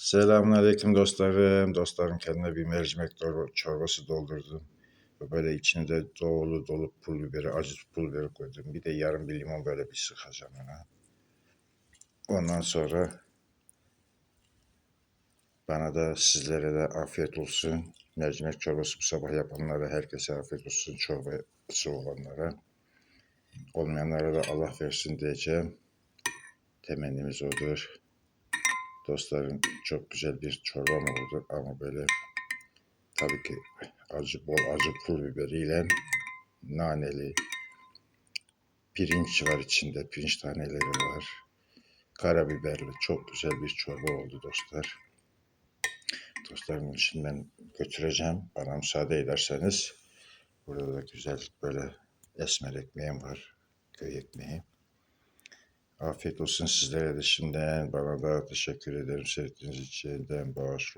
Selamünaleyküm dostlarım. Dostlarım kendime bir mercimek çorbası doldurdum. Böyle içinde dolu pul biberi, acı pul biberi koydum. Bir de yarım bir limon böyle bir sıkacağım ona. Ondan sonra bana da sizlere de afiyet olsun. Mercimek çorbası bu sabah yapanlara herkese afiyet olsun. Çorbası olanlara. Olmayanlara da Allah versin diyeceğim. Temennimiz odur. Dostlarım çok güzel bir çorbam oldu ama böyle tabii ki bol acı pul biberiyle naneli pirinç var içinde. Pirinç taneleri var. Karabiberli çok güzel bir çorba oldu dostlar. Dostlarım için ben götüreceğim. Bana müsaade ederseniz. Burada da güzel böyle esmer ekmeğim var. Köy ekmeği. Afiyet olsun sizlere de şimdiden. Bana da teşekkür ederim seyrettiğiniz için. Boş.